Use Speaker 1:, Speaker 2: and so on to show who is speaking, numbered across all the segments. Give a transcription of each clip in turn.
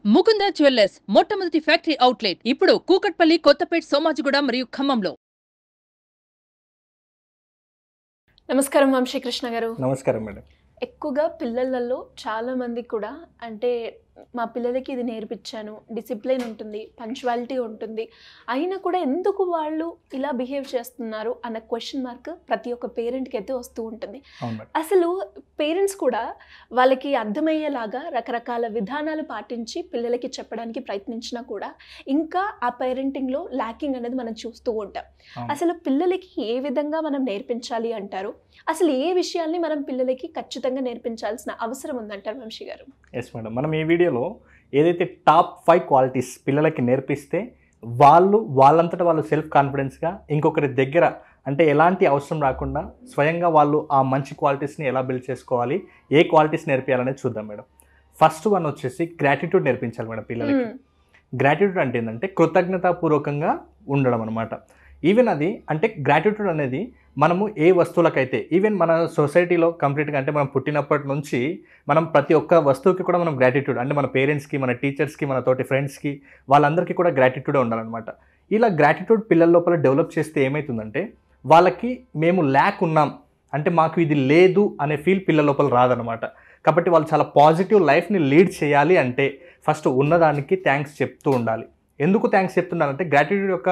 Speaker 1: Mukunda jewellers మొట్టమొదటి factory outlet ఇప్పుడు కూకట్పల్లి, కొత్తపేట్, సోమాజిగూడ మరియు ఖమ్మంలో.
Speaker 2: నమస్కారం వంశీకృష్ణ గారు.
Speaker 3: నమస్కారం మేడం.
Speaker 2: ఎక్కువగా పిల్లలలో చాలామంది కూడా అంటే మా పిల్లలకి ఇది నేర్పించాను, డిసిప్లిన్ ఉంటుంది, పంక్చువాలిటీ ఉంటుంది, అయినా కూడా ఎందుకు వాళ్ళు ఇలా బిహేవ్ చేస్తున్నారు అన్న క్వశ్చన్ మార్క్ ప్రతి ఒక్క పేరెంట్కి అయితే వస్తూ ఉంటుంది. అసలు పేరెంట్స్ కూడా వాళ్ళకి అర్థమయ్యేలాగా రకరకాల విధానాలు పాటించి పిల్లలకి చెప్పడానికి ప్రయత్నించినా కూడా ఇంకా ఆ పేరెంటింగ్లో ల్యాకింగ్ అనేది మనం చూస్తూ ఉంటాం. అసలు పిల్లలకి ఏ విధంగా మనం నేర్పించాలి అంటారు? అసలు ఏ విషయాల్ని మనం పిల్లలకి ఖచ్చితంగా నేర్పించాల్సిన అవసరం ఉందంటారు వంశీ గారు?
Speaker 3: ఎస్ మేడం, మనం ఈ వీడియోలో ఏదైతే టాప్ 5 క్వాలిటీస్ పిల్లలకి నేర్పిస్తే వాళ్ళంతటా వాళ్ళు సెల్ఫ్ కాన్ఫిడెన్స్గా ఇంకొకరి దగ్గర అంటే ఎలాంటి అవసరం రాకుండా స్వయంగా వాళ్ళు ఆ మంచి క్వాలిటీస్ని ఎలా బిల్డ్ చేసుకోవాలి, ఏ క్వాలిటీస్ నేర్పించాలనేది చూద్దాం మేడం. ఫస్ట్ వన్ వచ్చేసి గ్రాటిట్యూడ్ నేర్పించాలి మేడం పిల్లలకి. గ్రాటిట్యూడ్ అంటే ఏంటంటే కృతజ్ఞతాపూర్వకంగా ఉండడం అనమాట. ఈవెన్ అది అంటే గ్రాటిట్యూడ్ అనేది మనము ఏ వస్తువులకైతే ఈవెన్ మన సొసైటీలో కంప్లీట్గా అంటే మనం పుట్టినప్పటి నుంచి మనం ప్రతి ఒక్క వస్తువుకి కూడా మనం గ్రాటిట్యూడ్ అంటే మన పేరెంట్స్కి, మన టీచర్స్కి, మన తోటి ఫ్రెండ్స్కి వాళ్ళందరికీ కూడా గ్రాటిట్యూడే ఉండాలన్నమాట. ఇలా గ్రాటిట్యూడ్ పిల్లల లోపల డెవలప్ చేస్తే ఏమవుతుందంటే వాళ్ళకి మేము ల్యాక్ ఉన్నాం అంటే మాకు ఇది లేదు అనే ఫీల్ పిల్లల లోపల రాదనమాట. కాబట్టి వాళ్ళు చాలా పాజిటివ్ లైఫ్ని లీడ్ చేయాలి అంటే ఫస్ట్ ఉన్నదానికి థ్యాంక్స్ చెప్తూ ఉండాలి. ఎందుకు థ్యాంక్స్ చెప్తున్నానంటే గ్రాటిట్యూడ్ యొక్క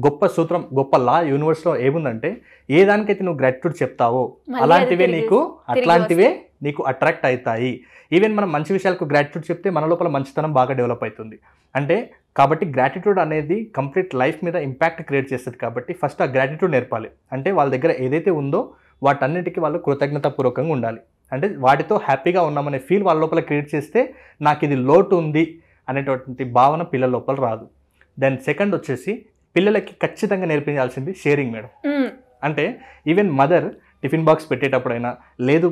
Speaker 3: గొప్ప సూత్రం, గొప్ప లా యూనివర్స్లో ఏముందంటే ఏ దానికైతే నువ్వు గ్రాటిట్యూడ్ చెప్తావో అట్లాంటివే నీకు అట్రాక్ట్ అవుతాయి. ఈవెన్ మనం మంచి విషయాలకు గ్రాటిట్యూడ్ చెప్తే మన లోపల మంచితనం బాగా డెవలప్ అవుతుంది. అంటే కాబట్టి గ్రాటిట్యూడ్ అనేది కంప్లీట్ లైఫ్ మీద ఇంపాక్ట్ క్రియేట్ చేస్తుంది. కాబట్టి ఫస్ట్ ఆ గ్రాటిట్యూడ్ నేర్పాలి. అంటే వాళ్ళ దగ్గర ఏదైతే ఉందో వాటన్నిటికీ వాళ్ళు కృతజ్ఞతాపూర్వకంగా ఉండాలి. అంటే వాటితో హ్యాపీగా ఉన్నామనే ఫీల్ వాళ్ళ లోపల క్రియేట్ చేస్తే నాకు ఇది లోటు ఉంది అనేటువంటి భావన పిల్లల లోపల రాదు. దెన్ సెకండ్ వచ్చేసి పిల్లలకి ఖచ్చితంగా నేర్పించాల్సింది షేరింగ్ మేడం. అంటే ఈవెన్ మదర్ టిఫిన్ బాక్స్ పెట్టేటప్పుడైనా లేదు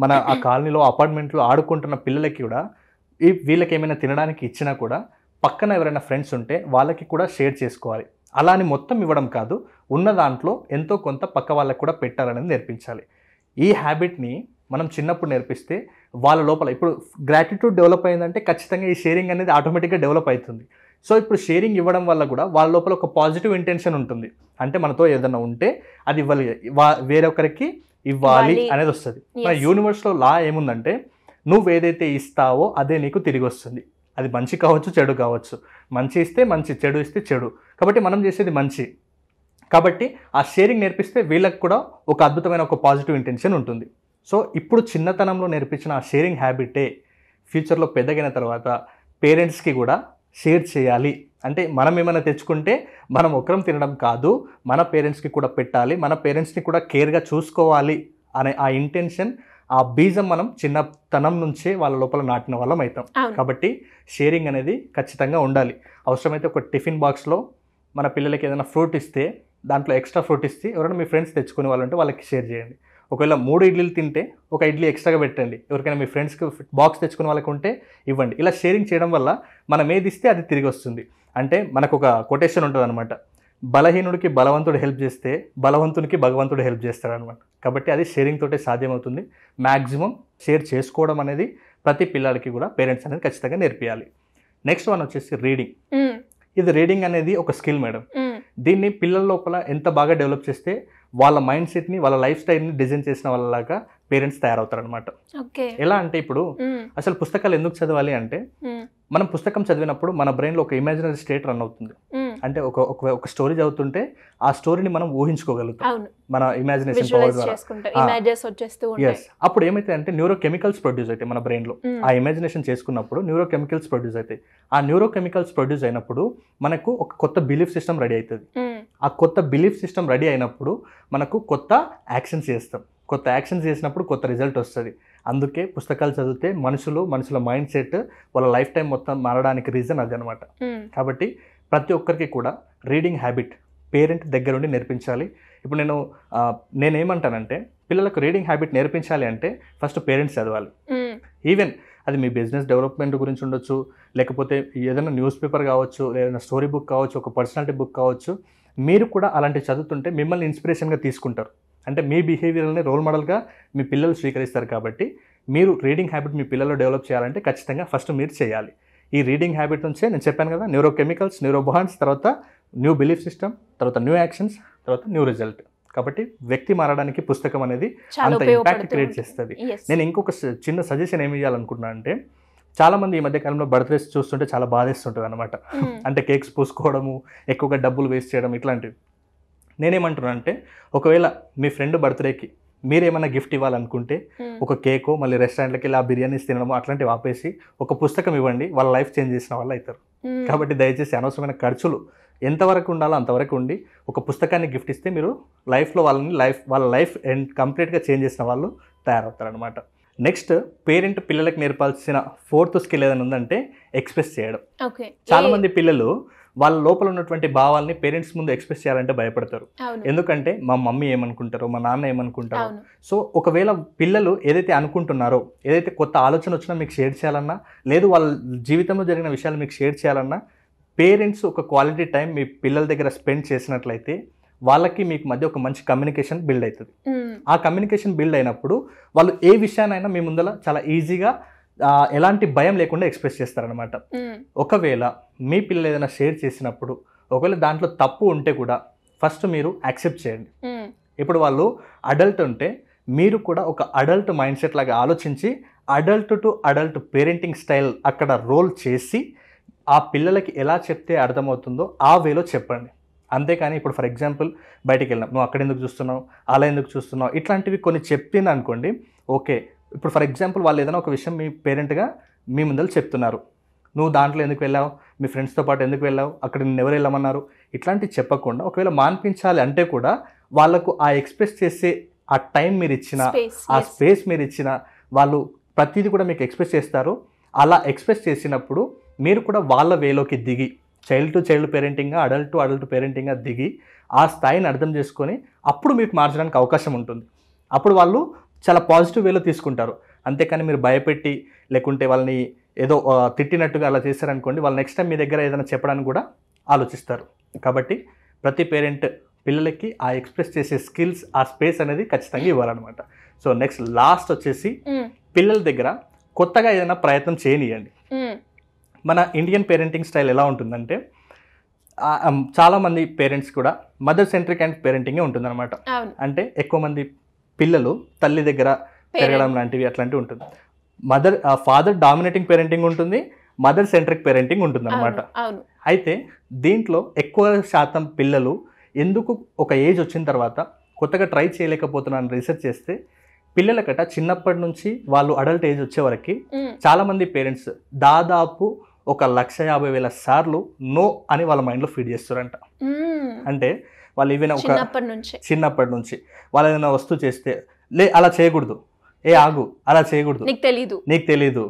Speaker 3: మన ఆ కాలనీలో అపార్ట్మెంట్లో ఆడుకుంటున్న పిల్లలకి కూడా వీళ్ళకి ఏమైనా తినడానికి ఇచ్చినా కూడా పక్కన ఎవరైనా ఫ్రెండ్స్ ఉంటే వాళ్ళకి కూడా షేర్ చేసుకోవాలి. అలా అని మొత్తం ఇవ్వడం కాదు, ఉన్న దాంట్లో ఎంతో కొంత పక్క వాళ్ళకి కూడా పెట్టాలనేది నేర్పించాలి. ఈ హ్యాబిట్ని మనం చిన్నప్పుడు నేర్పిస్తే వాళ్ళ లోపల ఇప్పుడు గ్రాటిట్యూడ్ డెవలప్ అయిందంటే ఖచ్చితంగా ఈ షేరింగ్ అనేది ఆటోమేటిక్గా డెవలప్ అవుతుంది. సో ఇప్పుడు షేరింగ్ ఇవ్వడం వల్ల కూడా వాళ్ళ లోపల ఒక పాజిటివ్ ఇంటెన్షన్ ఉంటుంది. అంటే మనతో ఏదైనా ఉంటే అది ఇవ్వాలి, వేరొకరికి ఇవ్వాలి అనేది వస్తుంది. మన యూనివర్స్లో లా ఏముందంటే నువ్వు ఏదైతే ఇస్తావో అదే నీకు తిరిగి వస్తుంది. అది మంచి కావచ్చు, చెడు కావచ్చు. మంచి ఇస్తే మంచి, చెడు ఇస్తే చెడు. కాబట్టి మనం చేసేది మంచి. కాబట్టి ఆ షేరింగ్ నేర్పిస్తే వీళ్ళకి కూడా ఒక అద్భుతమైన ఒక పాజిటివ్ ఇంటెన్షన్ ఉంటుంది. సో ఇప్పుడు చిన్నతనంలో నేర్పించిన ఆ షేరింగ్ హ్యాబిటే ఫ్యూచర్లో పెద్దగైన తర్వాత పేరెంట్స్కి కూడా షేర్ చేయాలి. అంటే మనం ఏమైనా తెచ్చుకుంటే మనం ఒకరం తినడం కాదు, మన పేరెంట్స్కి కూడా పెట్టాలి, మన పేరెంట్స్ని కూడా కేర్గా చూసుకోవాలి అనే ఆ ఇంటెన్షన్, ఆ బీజం మనం చిన్నతనం నుంచే వాళ్ళ లోపల నాటిన వాళ్ళం అవుతాం. కాబట్టి షేరింగ్ అనేది ఖచ్చితంగా ఉండాలి. అవసరమైతే ఒక టిఫిన్ బాక్స్లో మన పిల్లలకి ఏదైనా ఫ్రూట్ ఇస్తే దాంట్లో ఎక్స్ట్రా ఫ్రూట్ ఇస్తే ఎవరైనా మీ ఫ్రెండ్స్ తెచ్చుకునే వాళ్ళంటే వాళ్ళకి షేర్ చేయండి. ఒకవేళ 3 ఇడ్లీలు తింటే ఒక ఇడ్లీ ఎక్స్ట్రాగా పెట్టండి. ఎవరికైనా మీ ఫ్రెండ్స్కి బాక్స్ తెచ్చుకునే వాళ్ళకి ఉంటే ఇవ్వండి. ఇలా షేరింగ్ చేయడం వల్ల మనం ఏది ఇస్తే అది తిరిగి వస్తుంది. అంటే మనకు ఒక కొటేషన్ ఉంటుంది అనమాట, బలహీనుడికి బలవంతుడు హెల్ప్ చేస్తే బలవంతునికి భగవంతుడు హెల్ప్ చేస్తాడనమాట. కాబట్టి అది షేరింగ్ తోటే సాధ్యమవుతుంది. మ్యాక్సిమం షేర్ చేసుకోవడం అనేది ప్రతి పిల్లలకి కూడా పేరెంట్స్ అనేది ఖచ్చితంగా నేర్పియాలి. నెక్స్ట్ వన్ వచ్చేసి రీడింగ్. ఇది రీడింగ్ అనేది ఒక స్కిల్ మేడం. దీన్ని పిల్లల లోపల ఎంత బాగా డెవలప్ చేస్తే వాళ్ళ మైండ్ సెట్ని, వాళ్ళ లైఫ్ స్టైల్ని డిజైన్ చేసిన వాళ్ళలాగా పేరెంట్స్ తయారవుతారనమాట. ఎలా అంటే ఇప్పుడు అసలు పుస్తకాలు ఎందుకు చదవాలి అంటే మనం పుస్తకం చదివినప్పుడు మన బ్రెయిన్లో ఒక ఇమాజినరీ స్టేట్ రన్ అవుతుంది. అంటే ఒక స్టోరీ చదువుతుంటే ఆ స్టోరీని మనం ఊహించుకోగలుగుతాం మన ఇమాజినేషన్ పవర్ ద్వారా. అప్పుడు ఏమైతే అంటే న్యూరో కెమికల్స్ ప్రొడ్యూస్ అవుతాయి మన బ్రెయిన్లో. ఆ ఇమాజినేషన్ చేసుకున్నప్పుడు న్యూరో కెమికల్స్ ప్రొడ్యూస్ అవుతాయి. ఆ న్యూరో కెమికల్స్ ప్రొడ్యూస్ అయినప్పుడు మనకు ఒక కొత్త బిలీఫ్ సిస్టమ్ రెడీ అవుతుంది. ఆ కొత్త బిలీఫ్ సిస్టమ్ రెడీ అయినప్పుడు మనకు కొత్త యాక్షన్స్ చేస్తాం. కొత్త యాక్షన్స్ చేసినప్పుడు కొత్త రిజల్ట్ వస్తుంది. అందుకే పుస్తకాలు చదివితే మనుషుల మైండ్ సెట్ వాళ్ళ లైఫ్ టైం మొత్తం మారడానికి రీజన్ అది అనమాట. కాబట్టి ప్రతి ఒక్కరికి కూడా రీడింగ్ హ్యాబిట్ పేరెంట్ దగ్గర ఉండి నేర్పించాలి. ఇప్పుడు నేనేమంటానంటే పిల్లలకు రీడింగ్ హ్యాబిట్ నేర్పించాలి అంటే ఫస్ట్ పేరెంట్స్ చదవాలి. ఈవెన్ అది మీ బిజినెస్ డెవలప్మెంట్ గురించి ఉండొచ్చు, లేకపోతే ఏదైనా న్యూస్ పేపర్ కావచ్చు, ఏదైనా స్టోరీ బుక్ కావచ్చు, ఒక పర్సనాలిటీ బుక్ కావచ్చు. మీరు కూడా అలాంటివి చదువుతుంటే మిమ్మల్ని ఇన్స్పిరేషన్గా తీసుకుంటారు. అంటే మీ బిహేవియర్ని రోల్ మోడల్గా మీ పిల్లలు స్వీకరిస్తారు. కాబట్టి మీరు రీడింగ్ హ్యాబిట్ మీ పిల్లల్లో డెవలప్ చేయాలంటే ఖచ్చితంగా ఫస్ట్ మీరు చేయాలి. ఈ రీడింగ్ హ్యాబిట్ నుంచే నేను చెప్పాను కదా, న్యూరోకెమికల్స్, న్యూరోబాండ్స్, తర్వాత న్యూ బిలీఫ్ సిస్టమ్, తర్వాత న్యూ యాక్షన్స్, తర్వాత న్యూ రిజల్ట్. కాబట్టి వ్యక్తి మారడానికి పుస్తకం అనేది అంత ఇంపాక్ట్ క్రియేట్ చేస్తుంది. నేను ఇంకొక చిన్న సజెషన్ ఏమి ఇవ్వాలనుకుంటున్నా అంటే, చాలా మంది ఈ మధ్య కాలంలో బర్త్డేస్ చూస్తుంటే చాలా బాధేస్తుంటుంది అనమాట. అంటే కేక్స్ పూసుకోవడము, ఎక్కువగా డబ్బులు వేస్ట్ చేయడం, ఇట్లాంటివి. నేనేమంటున్నా అంటే, ఒకవేళ మీ ఫ్రెండ్ బర్త్డేకి మీరేమైనా గిఫ్ట్ ఇవ్వాలనుకుంటే ఒక కేకో, మళ్ళీ రెస్టారెంట్లకి వెళ్ళి ఆ బిర్యానీస్ తినడము అట్లాంటివి ఆపేసి ఒక పుస్తకం ఇవ్వండి, వాళ్ళ లైఫ్ చేంజ్ చేసిన వాళ్ళు అవుతారు. కాబట్టి దయచేసి అనవసరమైన ఖర్చులు ఎంతవరకు ఉండాలో అంతవరకు ఉండి ఒక పుస్తకాన్ని గిఫ్ట్ ఇస్తే మీరు లైఫ్లో వాళ్ళ లైఫ్ కంప్లీట్గా చేంజ్ చేసిన వాళ్ళు తయారవుతారనమాట. నెక్స్ట్, పేరెంట్ పిల్లలకు నేర్పాల్సిన 4th స్కిల్ ఏదైనా ఉందంటే ఎక్స్ప్రెస్ చేయడం. చాలా మంది పిల్లలు వాళ్ళ లోపల ఉన్నటువంటి భావాల్ని పేరెంట్స్ ముందు ఎక్స్ప్రెస్ చేయాలంటే భయపడతారు. ఎందుకంటే మా మమ్మీ ఏమనుకుంటారో, మా నాన్న ఏమనుకుంటారో. సో ఒకవేళ పిల్లలు ఏదైతే అనుకుంటున్నారో, ఏదైతే కొత్త ఆలోచన వచ్చినా మీకు షేర్ చేయాలన్నా, లేదు వాళ్ళ జీవితంలో జరిగిన విషయాలు మీకు షేర్ చేయాలన్నా, పేరెంట్స్ ఒక క్వాలిటీ టైం మీ పిల్లల దగ్గర స్పెండ్ చేసినట్లయితే వాళ్ళకి మీకు మధ్య ఒక మంచి కమ్యూనికేషన్ బిల్డ్ అవుతుంది. ఆ కమ్యూనికేషన్ బిల్డ్ అయినప్పుడు వాళ్ళు ఏ విషయానైనా మీ ముందర చాలా ఈజీగా ఎలాంటి భయం లేకుండా ఎక్స్ప్రెస్ చేస్తారనమాట. ఒకవేళ మీ పిల్లలు ఏదైనా షేర్ చేసినప్పుడు ఒకవేళ దాంట్లో తప్పు ఉంటే కూడా ఫస్ట్ మీరు యాక్సెప్ట్ చేయండి. ఇప్పుడు వాళ్ళు అడల్ట్ ఉంటే మీరు కూడా ఒక అడల్ట్ మైండ్ సెట్ లాగా ఆలోచించి adult to adult parenting style అక్కడ రోల్ చేసి ఆ పిల్లలకి ఎలా చెప్తే అర్థమవుతుందో ఆ వేలో చెప్పండి. అంతేకాని ఇప్పుడు ఫర్ ఎగ్జాంపుల్ బయటికి వెళ్ళినాం, నువ్వు అక్కడ ఎందుకు చూస్తున్నావు, అలా ఎందుకు చూస్తున్నావు, ఇట్లాంటివి కొన్ని చెప్పింది అనుకోండి. ఓకే, ఇప్పుడు ఫర్ ఎగ్జాంపుల్ వాళ్ళు ఏదైనా ఒక విషయం మీ పేరెంట్గా మీ ముందర చెప్తున్నారు, నువ్వు దాంట్లో ఎందుకు వెళ్ళావు, మీ ఫ్రెండ్స్తో పాటు ఎందుకు వెళ్ళావు, అక్కడ నిన్ను ఎవరు వెళ్ళమన్నారు, ఇట్లాంటివి చెప్పకుండా ఒకవేళ మాన్పించాలి అంటే కూడా వాళ్ళకు ఆ ఎక్స్ప్రెస్ చేసే ఆ టైం మీరు ఇచ్చిన, ఆ స్పేస్ మీరు ఇచ్చిన, వాళ్ళు ప్రతిదీ కూడా మీకు ఎక్స్ప్రెస్ చేస్తారు. అలా ఎక్స్ప్రెస్ చేసినప్పుడు మీరు కూడా వాళ్ళ వేలోకి దిగి చైల్డ్ టు చైల్డ్ పేరెంటింగ్గా, అడల్ట్ టు అడల్ట్ పేరెంటింగ్గా దిగి ఆ స్థాయిని అర్థం చేసుకొని అప్పుడు మీకు మార్చడానికి అవకాశం ఉంటుంది. అప్పుడు వాళ్ళు చాలా పాజిటివ్ వేలో తీసుకుంటారు. అంతేకాని మీరు భయపెట్టి లేకుంటే వాళ్ళని ఏదో తిట్టినట్టుగా అలా చేశారనుకోండి, వాళ్ళు నెక్స్ట్ టైం మీ దగ్గర ఏదైనా చెప్పడానికి కూడా ఆలోచిస్తారు. కాబట్టి ప్రతి పేరెంట్ పిల్లలకి ఆ ఎక్స్ప్రెస్ చేసే స్కిల్స్, ఆ స్పేస్ అనేది ఖచ్చితంగా ఇవ్వాలన్నమాట. సో నెక్స్ట్ లాస్ట్ వచ్చేసి పిల్లల దగ్గర కొత్తగా ఏదైనా ప్రయత్నం చేయనియండి. మన ఇండియన్ పేరెంటింగ్ స్టైల్ ఎలా ఉంటుందంటే, చాలామంది పేరెంట్స్ కూడా మదర్ సెంట్రిక్ అండ్ పేరెంటింగే ఉంటుందన్నమాట. అంటే ఎక్కువ మంది పిల్లలు తల్లి దగ్గర పెరగడం లాంటివి అట్లాంటివి ఉంటుంది. ఫాదర్ డామినేటింగ్ పేరెంటింగ్ ఉంటుంది, మదర్ సెంట్రిక్ పేరెంటింగ్ ఉంటుంది అనమాట. అయితే దీంట్లో ఎక్కువ శాతం పిల్లలు ఎందుకు ఒక ఏజ్ వచ్చిన తర్వాత కొత్తగా ట్రై చేయలేకపోతున్నాను రీసెర్చ్ చేస్తే, పిల్లలకట చిన్నప్పటి నుంచి వాళ్ళు అడల్ట్ ఏజ్ వచ్చే వరకు చాలామంది పేరెంట్స్ దాదాపు 1,50,000 సార్లు నో అని వాళ్ళ మైండ్లో ఫీడ్ చేస్తారంట. అంటే వాళ్ళు ఏవైనా ఒక చిన్నప్పటి నుంచి వాళ్ళు ఏదైనా వస్తువు చేస్తే, అలా చేయకూడదు, ఆగు, అలా చేయకూడదు, నీకు తెలీదు,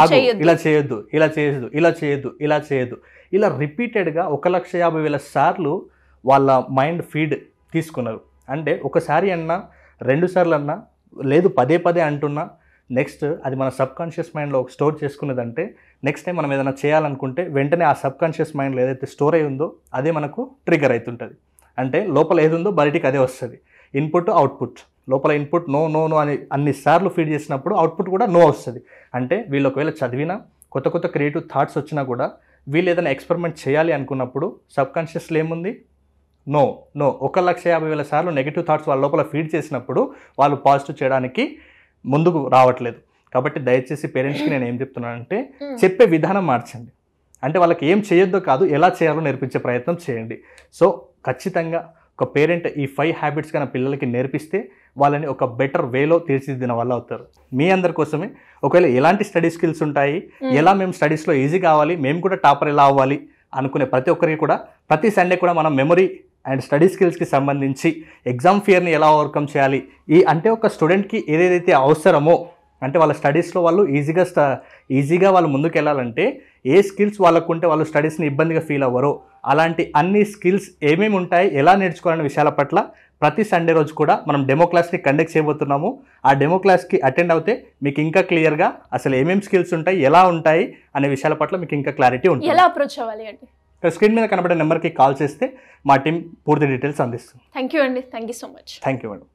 Speaker 3: ఆగు, ఇలా చేయొద్దు, ఇలా చేయొద్దు, ఇలా చేయొద్దు, ఇలా చేయొద్దు, ఇలా రిపీటెడ్గా 1,50,000 సార్లు వాళ్ళ మైండ్ ఫీడ్ తీసుకున్నారు. అంటే ఒకసారి అన్నా, 2 సార్లు అన్నా, లేదు పదే పదే అంటున్నా, నెక్స్ట్ అది మన సబ్ కాన్షియస్ మైండ్లో స్టోర్ చేసుకున్నదంటే నెక్స్ట్ టైం మనం ఏదైనా చేయాలనుకుంటే వెంటనే ఆ సబ్ కాన్షియస్ మైండ్లో ఏదైతే స్టోర్ అయి ఉందో అదే మనకు ట్రిగర్ అవుతుంటుంది. అంటే లోపల ఏది ఉందో బయటికి అదే వస్తుంది. ఇన్పుట్ అవుట్పుట్, లోపల ఇన్పుట్ నో నో నో అని అన్నిసార్లు ఫీడ్ చేసినప్పుడు అవుట్పుట్ కూడా నో వస్తుంది. అంటే వీళ్ళు ఒకవేళ చదివినా, కొత్త కొత్త క్రియేటివ్ థాట్స్ వచ్చినా కూడా వీళ్ళు ఏదైనా ఎక్స్పెరిమెంట్ చేయాలి అనుకున్నప్పుడు సబ్ కాన్షియస్లో ఏముంది, నో నో. 1,50,000 సార్లు నెగిటివ్ థాట్స్ వాళ్ళ లోపల ఫీడ్ చేసినప్పుడు వాళ్ళు పాజిటివ్ చేయడానికి ముందుకు రావట్లేదు. కాబట్టి దయచేసి పేరెంట్స్కి నేను ఏం చెప్తున్నానంటే, చెప్పే విధానం మార్చండి. అంటే వాళ్ళకి ఏం చేయొద్దో కాదు, ఎలా చేయాలో నేర్పించే ప్రయత్నం చేయండి. సో ఖచ్చితంగా ఒక పేరెంట్ ఈ 5 హ్యాబిట్స్ కన్నా పిల్లలకి నేర్పిస్తే వాళ్ళని ఒక బెటర్ వేలో తీర్చిదిద్దిన వాళ్ళు అవుతారు. మీ అందరి కోసమే ఒకవేళ ఎలాంటి స్టడీ స్కిల్స్ ఉంటాయి, ఎలా మేము స్టడీస్లో ఈజీ కావాలి, మేము కూడా టాపర్ ఎలా అవ్వాలి అనుకునే ప్రతి ఒక్కరికి కూడా ప్రతి సండే కూడా మనం మెమరీ అండ్ స్టడీ స్కిల్స్కి సంబంధించి ఎగ్జామ్ ఫియర్ని ఎలా ఓవర్కమ్ చేయాలి, అంటే ఒక స్టూడెంట్కి ఏదైతే అవసరమో, అంటే వాళ్ళ స్టడీస్లో వాళ్ళు ఈజీగా వాళ్ళు ముందుకు వెళ్ళాలంటే ఏ స్కిల్స్ వాళ్ళకు ఉంటే వాళ్ళు స్టడీస్ని ఇబ్బందిగా ఫీల్ అవ్వరో అలాంటి అన్ని స్కిల్స్ ఏమేమి ఉంటాయి, ఎలా నేర్చుకోవాలనే విషయాల పట్ల ప్రతి సండే రోజు కూడా మనం డెమో క్లాస్ని కండక్ట్ చేయబోతున్నాము. ఆ డెమో క్లాస్కి అటెండ్ అవుతే మీకు ఇంకా క్లియర్గా అసలు ఏమేమి స్కిల్స్ ఉంటాయి, ఎలా ఉంటాయి అనే విషయాల పట్ల మీకు ఇంకా క్లారిటీ ఉంటుంది.
Speaker 2: ఎలా అప్రోచ్ అవ్వాలి అంటే
Speaker 3: స్క్రీన్ మీద కనబడే నెంబర్కి కాల్ చేస్తే మా టీం పూర్తి డీటెయిల్స్ అందిస్తుంది.
Speaker 2: థ్యాంక్ యూ అండి. Thank you so much.
Speaker 3: Thank you madam.